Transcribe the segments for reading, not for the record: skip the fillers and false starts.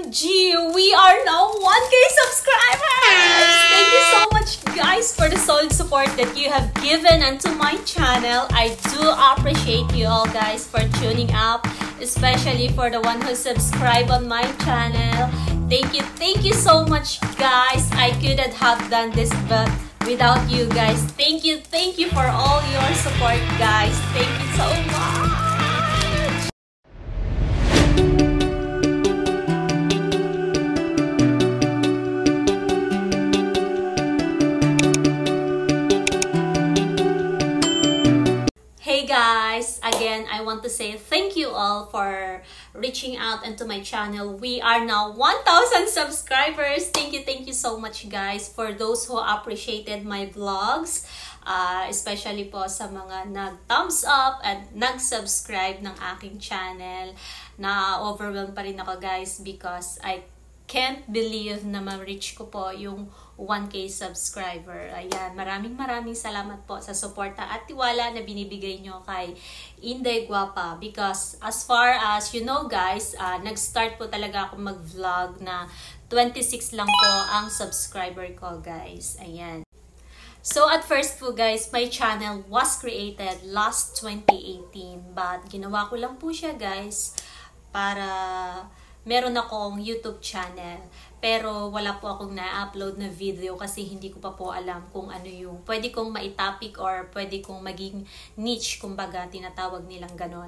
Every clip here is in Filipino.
OMG! We are now 1K subscribers! Thank you so much, guys, for the solid support that you have given unto my channel. I do appreciate you all, guys, for tuning up, especially for the one who subscribed on my channel. Thank you so much, guys. I couldn't have done this but without you guys. Thank you for all your support, guys. Thank you so much. Hey guys, again, I want to say thank you all for reaching out into my channel. We are now 1,000 subscribers. Thank you so much, guys, for those who appreciated my vlogs. Especially po sa mga nag-thumbs up at nag-subscribe ng aking channel. Na-overwhelmed pa rin ako, guys, because I can't believe na ma-reach ko po yung 1K subscriber. Ayan, maraming salamat po sa suporta at tiwala na binibigay nyo kay Inday Guapa. Because as far as you know, guys, nag-start po talaga ako mag-vlog na 26 lang po ang subscriber ko, guys. Ayan. So at first po, guys, my channel was created last 2018. But ginawa ko lang po siya, guys, para meron akong YouTube channel. Pero wala po akong na-upload na video kasi hindi ko pa po alam kung ano yung pwede kong maitopic or pwede kong maging niche, kumbaga tinatawag nilang ganon.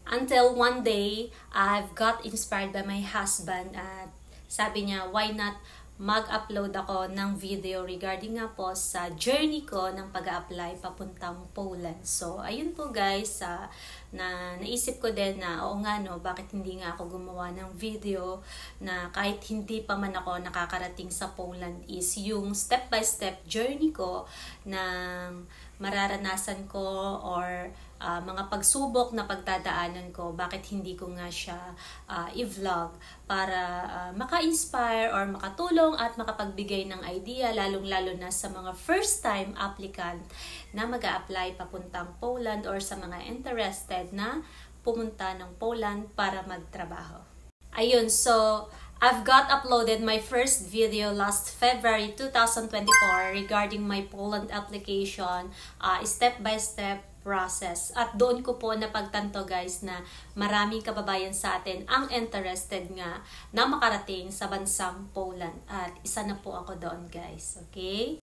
Until one day, I've got inspired by my husband at sabi niya, why not mag-upload ako ng video regarding nga po sa journey ko ng pag-a-apply papuntang Poland. So, ayun po, guys, na naisip ko din na, oo nga no, bakit hindi nga ako gumawa ng video na kahit hindi pa man ako nakakarating sa Poland is yung step-by-step journey ko ng mararanasan ko or mga pagsubok na pagdadaanan ko, bakit hindi ko nga siya i-vlog para maka-inspire or makatulong at makapagbigay ng idea, lalong-lalo na sa mga first-time applicant na mag-a-apply papuntang Poland or sa mga interested na pumunta ng Poland para magtrabaho. Ayun, so I've got uploaded my first video last February 2024 regarding my Poland application, step-by-step process. At doon ko po napagtanto, guys, na maraming kababayan sa atin ang interested nga na makarating sa bansang Poland. At isa na po ako doon, guys. Okay?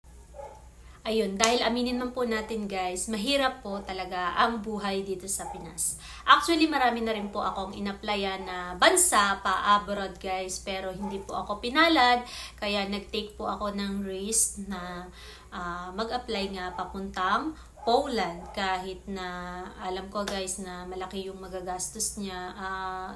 Ayun, dahil aminin man po natin, guys, mahirap po talaga ang buhay dito sa Pinas. Actually, marami na rin po akong in-applyan na bansa pa abroad, guys, pero hindi po ako pinalad. Kaya nag-take po ako ng risk na mag-apply nga papuntang Poland, kahit na alam ko, guys, na malaki yung magagastos niya.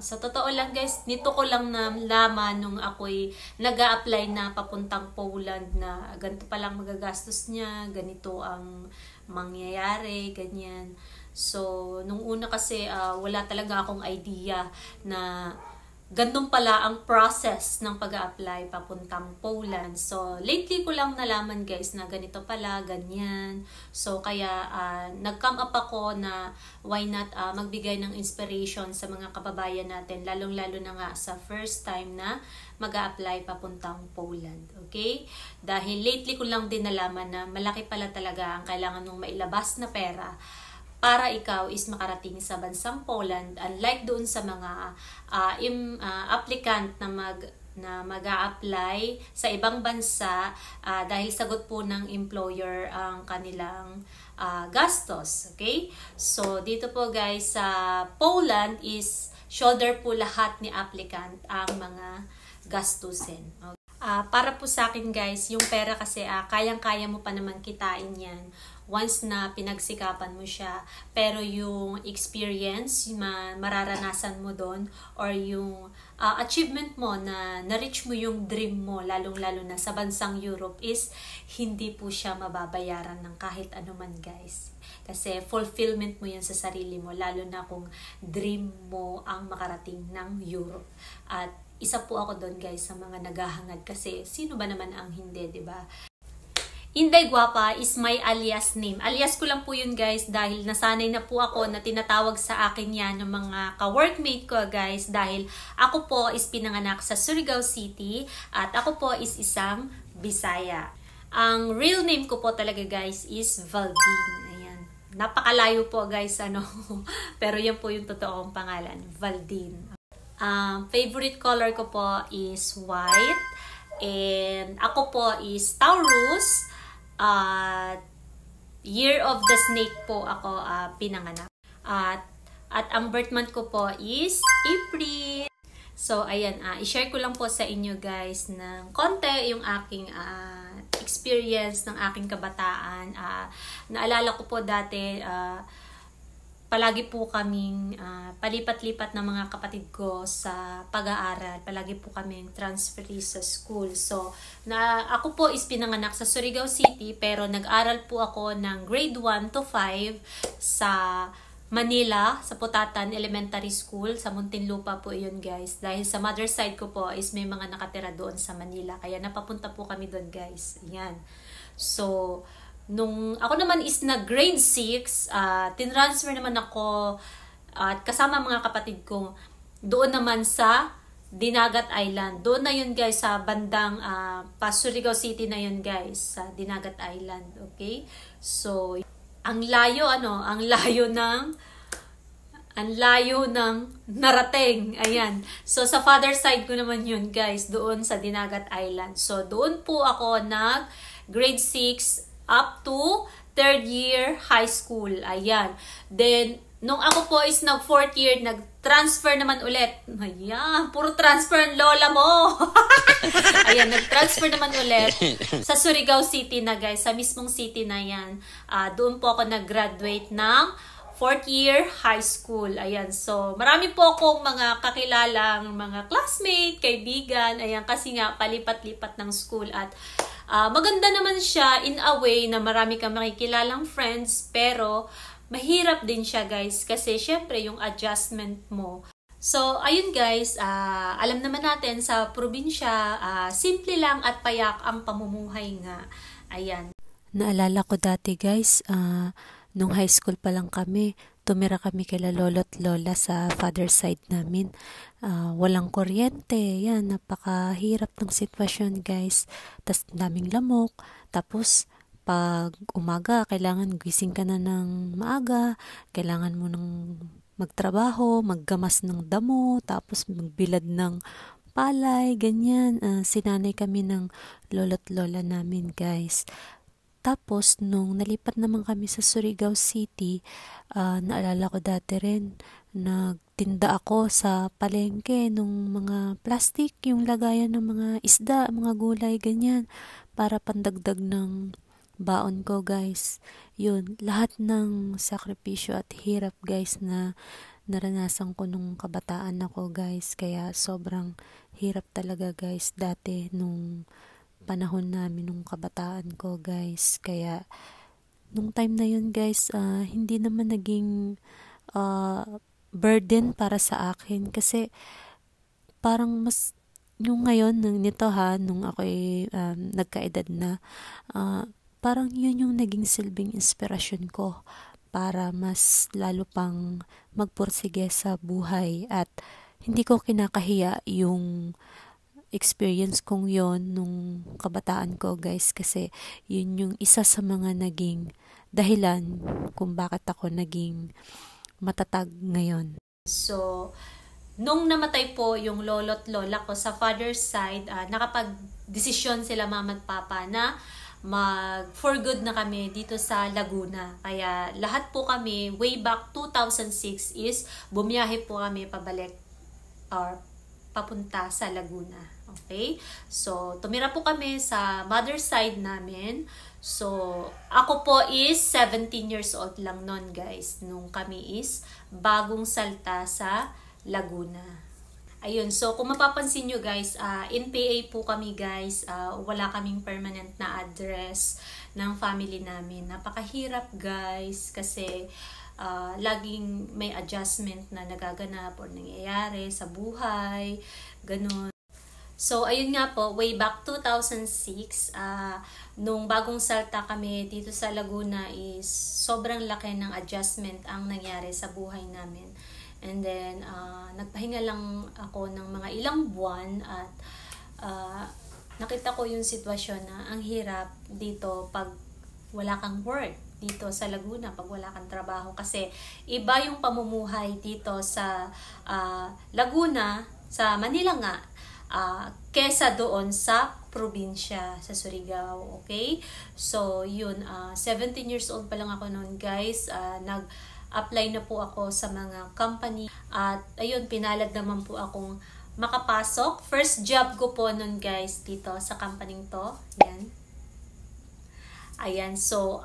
Sa totoo lang, guys, nito ko lang nalaman nung ako'y nag-a-apply na papuntang Poland na ganito palang magagastos niya, ganito ang mangyayari, ganyan. So, nung una kasi wala talaga akong idea na ganun pala ang process ng pag-a-apply papuntang Poland. So, lately ko lang nalaman, guys, na ganito pala, ganyan. So, kaya nag-come up ako na why not magbigay ng inspiration sa mga kababayan natin, lalong-lalo na nga sa first time na mag-a-apply papuntang Poland. Okay? Dahil lately ko lang din nalaman na malaki pala talaga ang kailangan mong mailabas na pera para ikaw is makarating sa bansang Poland, unlike doon sa mga applicant na mag-a-apply sa ibang bansa dahil sagot po ng employer ang kanilang gastos. Okay? So, dito po, guys, sa Poland is shoulder po lahat ni applicant ang mga gastusin. Okay? Para po sa akin, guys, yung pera kasi kayang-kaya mo pa naman kitain yan once na pinagsikapan mo siya. Pero yung experience, mararanasan mo doon, or yung achievement mo na na-reach mo yung dream mo, lalong-lalo na sa bansang Europe, is hindi po siya mababayaran ng kahit ano man, guys. Kasi fulfillment mo yun sa sarili mo, lalo na kung dream mo ang makarating ng Europe. At isa po ako doon, guys, sa mga naghahangad kasi sino ba naman ang hindi, 'di ba? Inday Guapa is my alias name. Alias ko lang po yun guys dahil nasanay na po ako na tinatawag sa akin yan ng mga ka-workmate ko guys dahil ako po is pinanganak sa Surigao City at ako po is isang Bisaya. Ang real name ko po talaga guys is Valdine. Ayan. Napakalayo po guys ano. Pero yan po yung totoong pangalan. Valdine. Favorite color ko po is white. And ako po is Taurus. Year of the Snake po ako pinanganak. At ang birth month ko po is April. So, ayan, i-share ko lang po sa inyo guys ng konti yung aking experience ng aking kabataan. Naalala ko po dati, palagi po kaming palipat-lipat ng mga kapatid ko sa pag-aaral. Palagi po kaming transferee sa school. So, ako po is pinanganak sa Surigao City pero nag-aral po ako ng grade 1 to 5 sa Manila, sa Putatan Elementary School. Sa Muntinlupa po yun guys. Dahil sa mother side ko po is may mga nakatira doon sa Manila. Kaya napapunta po kami doon guys. Ayan. So, nung ako naman is na grade 6, tinransfer naman ako at kasama mga kapatid ko doon naman sa Dinagat Island. Doon na yun guys sa bandang Surigao City na yun guys sa Dinagat Island. Okay? So, ang layo ng narating. Ayan. So, sa father side ko naman yun guys doon sa Dinagat Island. So, doon po ako nag grade 6 up to 3rd year high school. Ayan. Then, nung ako po is nag 4th year, nag-transfer naman ulit. Ayan, puro transfer ang lola mo. Ayan, nag-transfer naman ulit sa Surigao City na guys. Sa mismong city na yan. Doon po ako nag-graduate ng 4th year high school. Ayan, so marami po akong mga kakilalang mga classmate, kaibigan. Ayan, kasi nga palipat-lipat ng school at maganda naman siya in a way na marami kang makikilalang friends pero mahirap din siya guys kasi syempre yung adjustment mo. So ayun guys, alam naman natin sa probinsya, simple lang at payak ang pamumuhay nga. Ayan. Naalala ko dati guys, nung high school pa lang kami, tumira kami kila lolo at lola sa father side namin. Walang kuryente. Yan, napakahirap ng sitwasyon guys. Tas daming lamok. Tapos, pag umaga, kailangan gising ka na ng maaga. Kailangan mo nang magtrabaho, maggamas ng damo, tapos magbilad ng palay, ganyan. Sinanay kami ng lolo at lola namin guys. Tapos, nung nalipat naman kami sa Surigao City, naalala ko dati rin, nagtinda ako sa palengke nung mga plastic, yung lagayan ng mga isda, mga gulay, ganyan, para pandagdag ng baon ko, guys. Yun, lahat ng sakripisyo at hirap, guys, na naranasan ko nung kabataan ako, guys. Kaya sobrang hirap talaga, guys, dati nung panahon namin nung kabataan ko guys. Kaya nung time na yun guys, hindi naman naging burden para sa akin kasi parang mas yung ngayon nito nung ako'y nagkaedad na, parang yun yung naging silbing inspirasyon ko para mas lalo pang magpursige sa buhay at hindi ko kinakahiya yung experience kong yon nung kabataan ko guys kasi yun yung isa sa mga naging dahilan kung bakit ako naging matatag ngayon. So, nung namatay po yung lolo at lola ko sa father's side, nakapag-desisyon sila mama at papa na for good na kami dito sa Laguna. Kaya lahat po kami way back 2006 is bumiyahe po kami pabalik or papunta sa Laguna. Okay? So, tumira po kami sa mother side namin. So, ako po is 17 years old lang nun, guys. Nung kami is bagong salta sa Laguna. Ayun. So, kung mapapansin nyo, guys, in PA po kami, guys. Wala kaming permanent na address ng family namin. Napakahirap, guys. Kasi laging may adjustment na nagaganap or nangyayari sa buhay. Ganun. So, ayun nga po, way back 2006, nung bagong salta kami dito sa Laguna is sobrang laki ng adjustment ang nangyari sa buhay namin. And then, nagpahinga lang ako ng mga ilang buwan at nakita ko yung sitwasyon na ang hirap dito pag wala kang work dito sa Laguna, pag wala kang trabaho. Kasi iba yung pamumuhay dito sa Laguna, sa Manila nga, kesa doon sa probinsya, sa Surigao, okay? So, yun, 17 years old pa lang ako noon, guys. Nag-apply na po ako sa mga company at ayun, pinalad naman po akong makapasok. First job ko po noon, guys, dito sa company to. Yan. Ayan, so,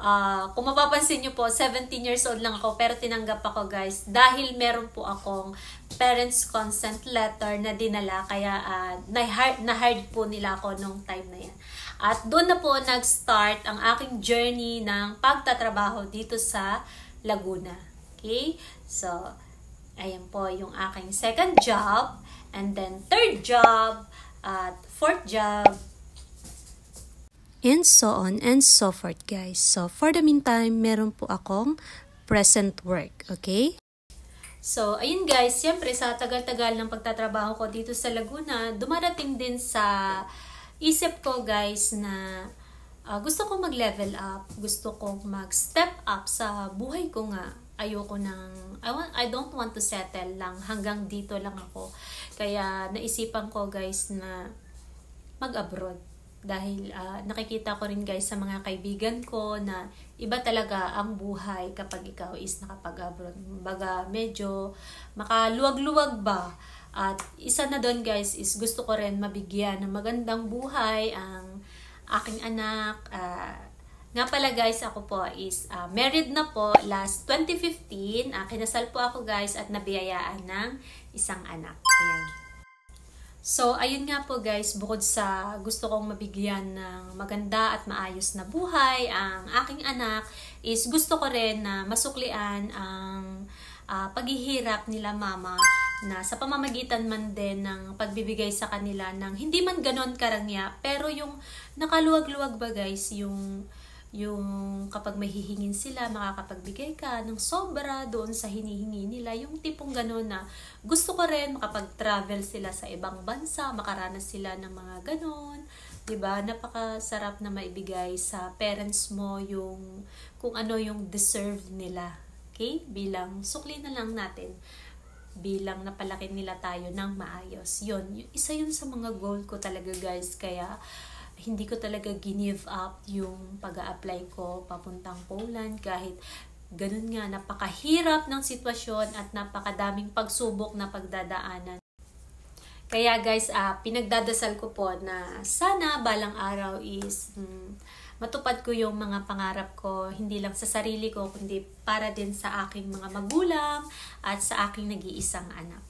kung mapapansin nyo po, 17 years old lang ako, pero tinanggap ako, guys, dahil meron po akong parents consent letter na dinala, kaya na-hired po nila ako nung time na yan. At doon na po nag-start ang aking journey ng pagtatrabaho dito sa Laguna. Okay? So, ayan po yung aking second job, and then third job, at fourth job, and so on and so forth, guys. So, for the meantime, meron po akong present work, okay? So, ayun guys, siyempre sa tagal-tagal ng pagtatrabaho ko dito sa Laguna, dumarating din sa isip ko, guys, na gusto ko mag-level up, gusto ko mag-step up sa buhay ko nga. Ayoko nang, I don't want to settle lang, hanggang dito lang ako. Kaya naisipan ko, guys, na mag-abroad. Dahil nakikita ko rin, guys, sa mga kaibigan ko na iba talaga ang buhay kapag ikaw is nakapag-abroad. Baga medyo makaluwag-luwag ba. At isa na doon, guys, is gusto ko rin mabigyan ng magandang buhay ang aking anak. Nga pala, guys, ako po is married na po last 2015. Kinasal po ako, guys, at nabiyayaan ng isang anak. Ayan. So, ayun nga po, guys, bukod sa gusto kong mabigyan ng maganda at maayos na buhay ang aking anak, is gusto ko rin na masuklian ang paghihirap nila mama na sa pamamagitan man din ng pagbibigay sa kanila ng hindi man ganon karangya, pero yung nakaluwag-luwag ba, guys, yung kapag may hihingin sila, makakapagbigay ka ng sobra doon sa hinihingi nila, yung tipong gano'n na gusto ko rin makapag-travel sila sa ibang bansa, makaranas sila ng mga gano'n, diba? Napakasarap na maibigay sa parents mo yung kung ano yung deserve nila, okay? Bilang sukli na lang natin, bilang napalaki nila tayo ng maayos. Yun, isa yun sa mga goal ko talaga, guys, kaya hindi ko talaga give up yung pag-a-apply ko papuntang Poland kahit ganun nga, napakahirap ng sitwasyon at napakadaming pagsubok na pagdadaanan. Kaya, guys, pinagdadasal ko po na sana balang araw is matupad ko yung mga pangarap ko, hindi lang sa sarili ko kundi para din sa aking mga magulang at sa aking nag-iisang anak.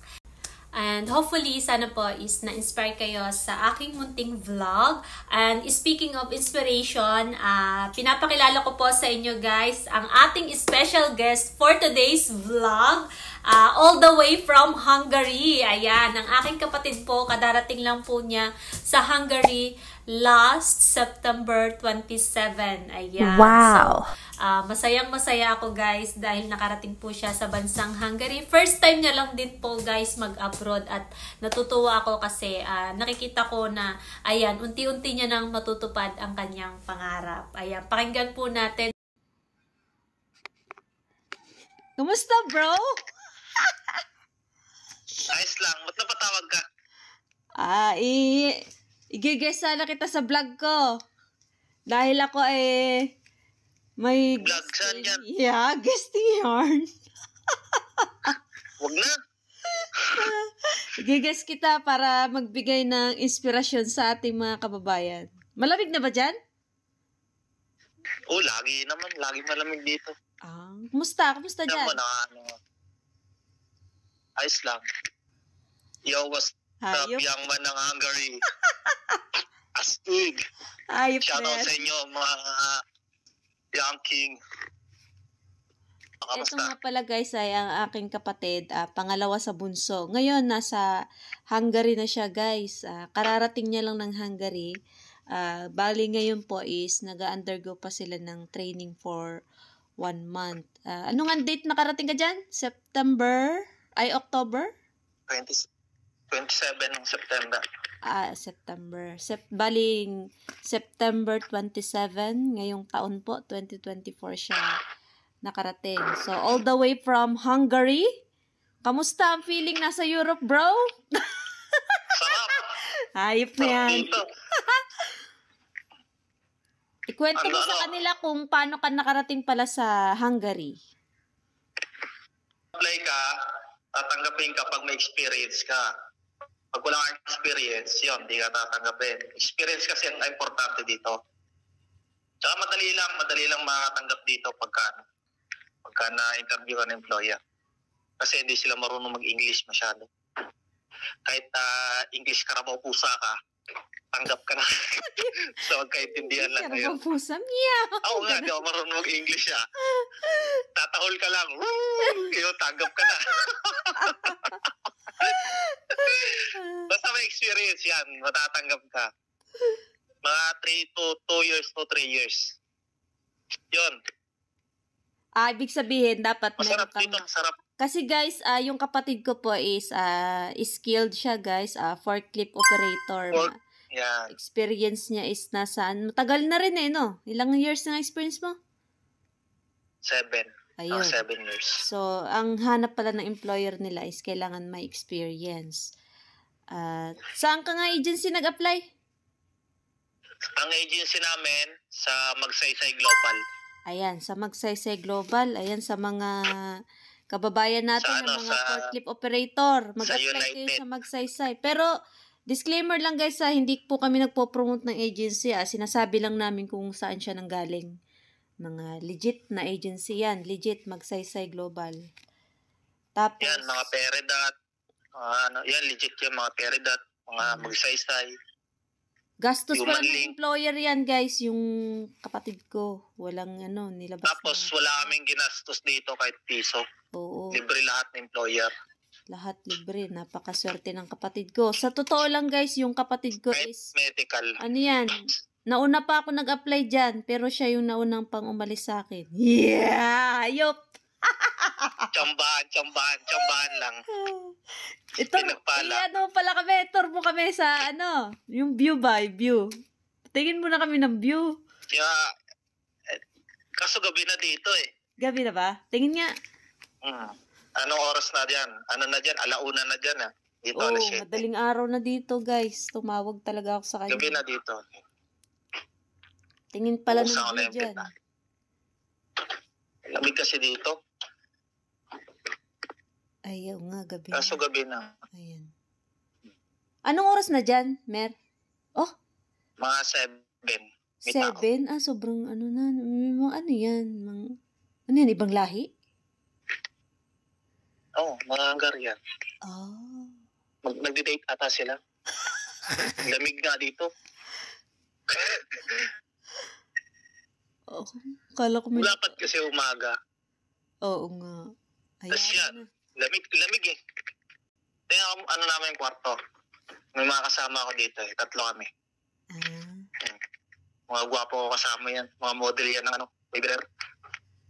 And hopefully, sana po is na-inspire kayo sa aking munting vlog. And speaking of inspiration, pinapakilala ko po sa inyo, guys, ang ating special guest for today's vlog. All the way from Hungary. Ayan, ang aking kapatid po, kadarating lang po niya sa Hungary last September 27. Ayan. Wow! So, masayang-masaya ako, guys, dahil nakarating po siya sa bansang Hungary. First time niya lang din po, guys, mag-abroad at natutuwa ako kasi nakikita ko na, ayan, unti-unti niya nang matutupad ang kanyang pangarap. Ayan, pakinggan po natin. Kumusta, bro? Ayos lang. Ba't napatawag ka? I-guess sana kita sa vlog ko. Dahil ako may Vlog, saan yan? Yeah, guesting yarn. Huwag na. I-guess kita para magbigay ng inspirasyon sa ating mga kababayan. Malamig na ba dyan? Oh, lagi naman. Lagi malamig dito. Kumusta? Kumusta dyan? Alam mo na, ayos lang. Yo, what's up, young man ng Hungary? Astig. Ayop, Shoutout sa inyo, mga young king. ito nga pala guys ay ang aking kapatid, pangalawa sa bunso. Ngayon, nasa Hungary na siya guys. Kararating niya lang ng Hungary. Bali ngayon po is nag-undergo pa sila ng training for 1 month. Anong ang date nakarating ka dyan? October? 27 ng September. September. Baling September 27, ngayong taon po, 2024 siya nakarating. So, all the way from Hungary. Kamusta ang feeling nasa Europe, bro? Sarap. Hayop na yan. Ikwento mo Ano? sa kanila kung paano ka nakarating pala sa Hungary. Apply ka, tatanggapin ka pag may experience ka. Pag wala kang experience, yun, di ka tatanggapin. Experience kasi ang importante dito. Tsaka madali lang makatanggap dito pagka na-interview ka ng employer. Kasi hindi sila marunong mag-English masyado. Kahit English Karabaw Pusa ka, tanggap ka na. So, magkaintindihan lang kayo. Karabaw Pusa, meow! Oo nga, di ako marunong mag-English Tatahol ka lang, kayo, tanggap ka na. Basta may experience yan, matatanggap ka. Mga 2 years to 3 years. Yun. Ibig sabihin, dapat Masarap meron kang... dito, masarap. Kasi guys, yung kapatid ko po is skilled siya guys, forklift operator. Yan. Experience niya is nasaan? Matagal na rin no? Ilang years na experience mo? 7. Ayun. 7 years. So, ang hanap pala ng employer nila is kailangan may experience. Saan ka nga agency nag-apply? Ang agency namin sa Magsaysay Global. Ayan, sa Magsaysay Global. Ayan, sa mga kababayan natin ng mga forklift operator. Mag-apply kayo sa Magsaysay. Pero, disclaimer lang guys hindi po kami nagpo-promote ng agency. Sinasabi lang namin kung saan siya nanggaling. Mga legit na agency yan. Legit, Magsaysay Global. Tapos, Yan, mga Peredat. Yan, legit yan, mga Peredat. Mga Magsaysay. gastos pa Human ng link. employer yan guys. Yung kapatid ko. Walang nilabas Tapos wala kaming ginastos dito kahit piso. Oo. Libre lahat ng employer. Lahat libre. Napakaswerte ng kapatid ko. Sa totoo lang guys, yung kapatid ko Kahit is, medical. ano yan, nauna pa ako nag-apply dyan, pero siya yung naunang pang umalis sa akin. Yeah! Ayop! Tsambahan lang. Ito, Pinagpala. pala kami, tour mo kami sa, yung view ba, view. Tingin mo na kami ng view. Kaya, kaso gabi na dito Gabi na ba? Tingin nga. Anong oras na dyan? Ano na dyan? Alauna na dyan Dito, alas 7. Madaling araw na dito guys. Tumawag talaga ako sa kanya. Gabi na dito. Tingin pala ng Buksan ko na view yung dyan. pinta. Lamig kasi dito. Ayaw nga, gabi Kaso na. gabi na. Ayan. Anong oras na dyan, Mer? Oh, Mga 7. 7? Sobrang na. Mga ano yan? Ano yan, ibang lahi? Mga Hungarian. Nagde-date ata sila. Lamig nga dito. Kala ko may... Dapat kasi umaga. Oo nga. Tapos yan, lamig Tingnan ko namin yung kwarto. May mga kasama ko dito 3 kami. Mga gwapo ko kasama yan. Mga model yan ng Weber.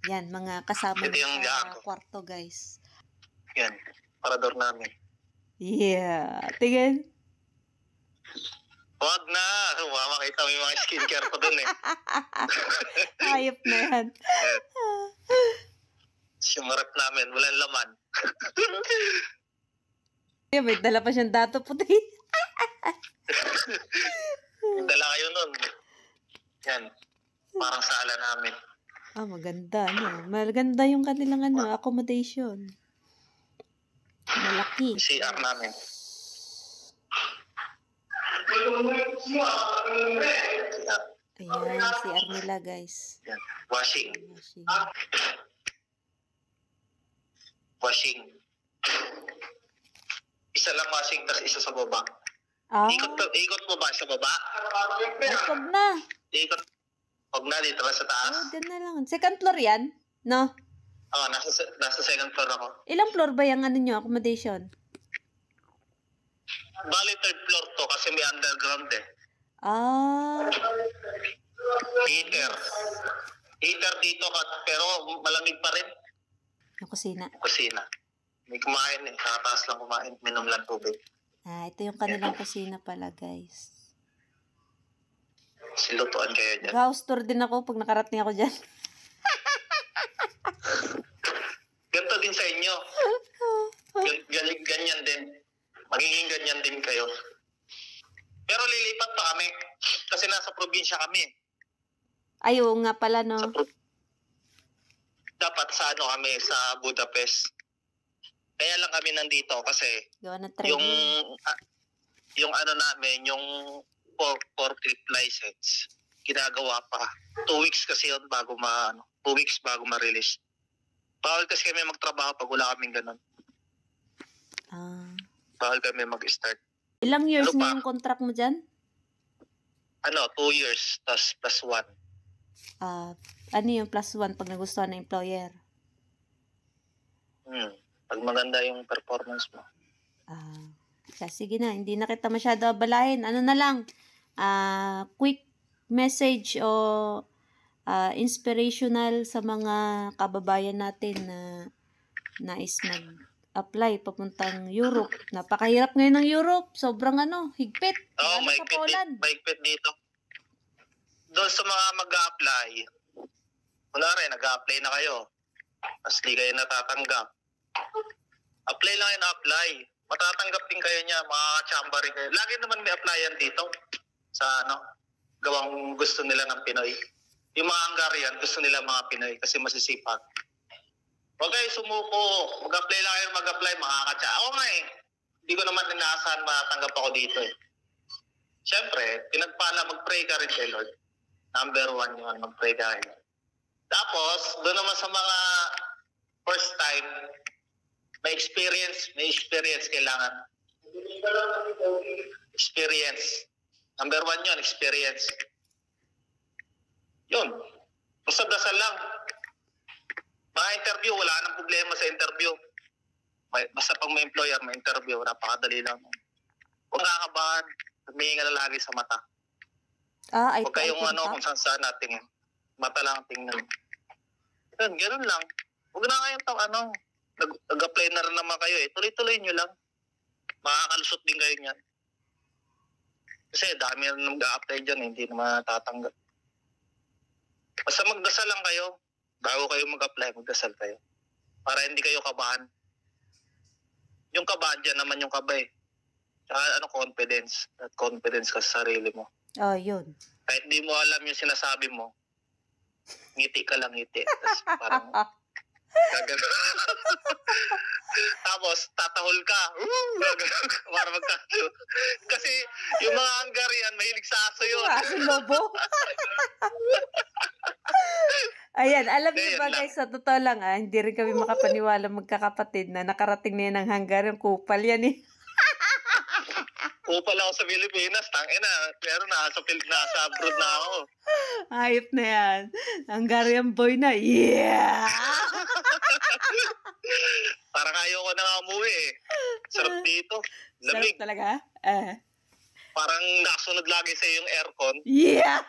Yan, mga kasama Ito yung sa ko. kwarto, guys. Yan, parador namin. Yeah. Tingin. Huwag na. Makita mo yung mga skincare ko dun Hayop na yan. Yung rep namin, walang laman. May dala pa siyang dato puti. Dala kayo nun. Yan, parang sala namin. Maganda. Maganda yung kanilang accommodation. Malaki. CR namin. Ayan, CR nila, guys. Yan. Washing. Isa lang washing, tapos isa sa baba. Ikot mo ba sa baba? Huwag na. Ikot. Huwag na, dito ka sa taas. Dyan na lang. Second floor yan? No? Oo, nasa second floor ako. Ilang floor ba yung ano nyo, accommodation? Bali, third floor to kasi may underground eh. Ah, Heater. Heater dito pero malamig pa rin. yung kusina. Kusina. May kumain eh. Kakataas lang kumain. Minom lang tubig. Ah, ito yung kanilang kusina pala, guys. Silutuan kayo dyan. House tour din ako pag nakarating ako dyan. Ganito din sa inyo. Ganyan din. Magiging ganyan din kayo. Pero lilipat pa kami. Kasi nasa probinsya kami. Ay, oo nga pala, no? Dapat sa ano kami, sa Budapest. Kaya lang kami nandito kasi Gawa ng training. yung ano namin, yung forklift license, ginagawa pa. 2 weeks kasi yun bago 2 weeks bago ma-release. Bawal kasi kami magtrabaho pag wala kaming ganun. Ah. Bawal kami mag-start. Ilang years Ano na pa? yung contract mo dyan? 2 years, tas plus 1. Ano yung +1 pag nagustuhan ng employer? Pag maganda yung performance mo. Sige na, hindi na kita masyado abalahin. Ano na lang, quick message o inspirational sa mga kababayan natin na nais mag-apply papuntang Europe. Napakahirap ngayon ng Europe. Sobrang higpit. Oo, Lalo sa Poland. mahigpit dito. Doon sa mga mag-a-apply, kunwari, nag-a-apply na kayo, tapos di kayo natatanggap. Apply lang yun, apply. Matatanggap din kayo niya, makakachamba rin kayo. Lagi naman may applyan dito sa gawang gusto nila ng Pinoy. Yung mga Hungarian, gusto nila mga Pinoy kasi masisipag. Huwag kayo sumuko, mag-apply lang kayo, mag-apply, makakachamba. Ako nga eh, hindi ko naman inaasahan matatanggap ako dito eh. Siyempre, pinagpala, mag-pray ka rin kay Lord. Number 1 yun, mag-pray ka rin. Tapos, doon naman sa mga first time, may experience kailangan. Experience. Number 1 yun, experience. Yun. Basta dasal lang. Mga interview, wala nang problema sa interview. Basta pag may employer, may interview, napakadali lang. Huwag kakabahan. Huminga na lagi sa mata. Huwag kayong kung saan natin. Mata lang tingnan. Yun, ganun lang. Huwag na kayong nag-apply na rin naman kayo eh. Tuloy-tuloy nyo lang. Makakalusot din kayo niyan. Kasi dami na nag-a-apply dyan, hindi na matatanggap. Basta magdasal lang kayo. Bago kayo mag-apply, magdasal kayo. Para hindi kayo kabahan. Yung kabahan dyan naman yung kaba eh. Tsaka confidence. At confidence ka sa sarili mo. Yun. Kahit di mo alam yung sinasabi mo, ngiti ka lang ngiti. Tapos parang gagano. Tapos tatahol ka. Para kasi yung mga Hungarian, mahilig sa aso yun. Aso lobo. Ayan, alam niyo ba guys, sa totoo lang hindi rin kami makapaniwala magkakapatid na nakarating na yan ng Hungarian. Kupal yan eh. Kupal ako sa Pilipinas, tangina. Pero nasa abroad na ako. Hayop na yan. Hungarian boy na. Yeah! Parang ayoko na nga umuwi eh. Sarap dito. Lamig. Sarap talaga? Parang nakasunod lagi sa yung aircon. Yeah!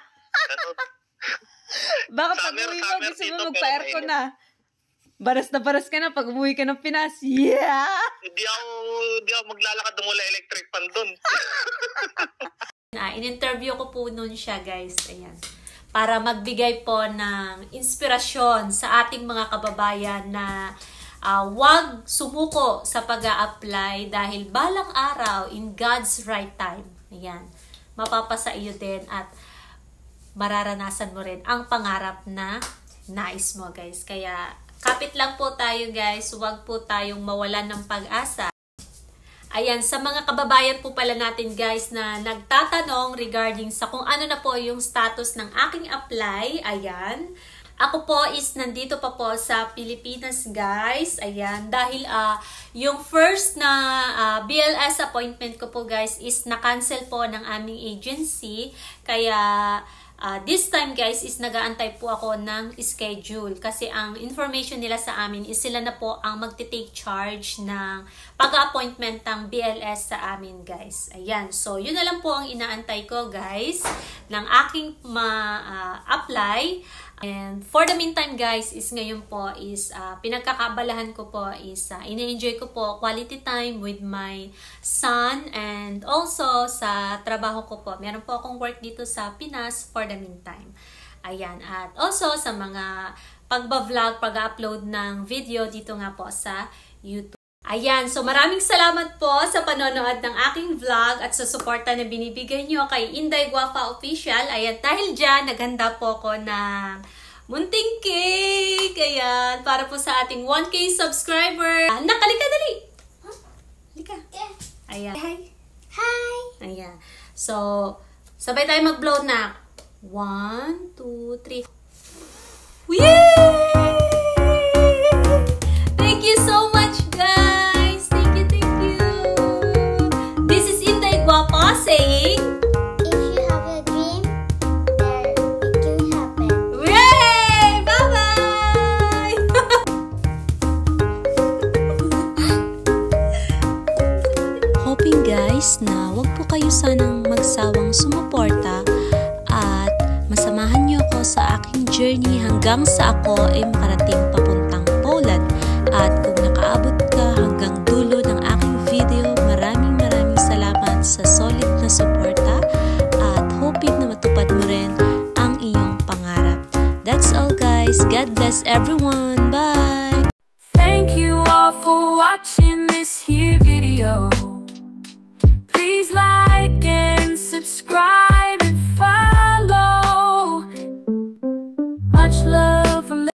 Baka pag Summer, uwi mo, summer gusto dito, mo pero magpa-aircon mainit. na. Baras na baras ka na pag umuwi ka ng Pinas. Yeah! Hindi ako maglalakad ng wala electric fan doon. In-interview ko po noon siya, guys. Ayan. Para magbigay po ng inspirasyon sa ating mga kababayan na huwag sumuko sa pag-a-apply dahil balang araw, in God's right time, ayan, mapapasa iyo din at mararanasan mo rin ang pangarap na nais mo, guys. Kaya, kapit lang po tayo, guys. Huwag po tayong mawalan ng pag-asa. Ayan, sa mga kababayan po pala natin, guys, na nagtatanong regarding sa kung ano na po yung status ng aking apply. Ayan. Ako po is nandito pa po sa Pilipinas, guys. Ayan. Dahil yung first na BLS appointment ko po, guys, is na-cancel po ng aming agency. Kaya This time guys is nagaantay po ako ng schedule kasi ang information nila sa amin is sila na po ang magte-take charge ng pag-appointment ng BLS sa amin guys. Ayan, so yun na lang po ang inaantay ko guys ng aking ma-apply. And for the meantime guys is ngayon po is pinagkakaabalahan ko po is ina-enjoy ko po quality time with my son and also sa trabaho ko po. Meron po akong work dito sa Pinas for the meantime. Ayan, at also sa mga pagba-vlog, pag-upload ng video dito nga po sa YouTube. Ayan, so maraming salamat po sa panonood ng aking vlog at sa suporta na binibigay nyo kay Inday Guapa Official. Ayan, dahil dyan, naghanda po ako ng munting cake. Ayan, para po sa ating 1K subscriber. Nakalika, dali! Huh? Halika. Ayan. Hi. Hi. Ayan. So, sabay tayo mag-blow na. 1, 2, 3. Yay! Thank you so much, guys. Thank you, thank you. This is Inday Guapa saying, if you have a dream, then it can happen. yay! Bye-bye! Hoping guys na wag po kayo sanang magsawang sumuporta at masamahan niyo ako sa aking journey hanggang sa ako ay makarating papuntang Poland. At kung nakaabot ka hanggang dulo ng aking video, maraming salamat sa solid na suporta at hoping na matupad mo rin ang iyong pangarap. That's all guys. God bless everyone. Bye! Thank you all for watching this here.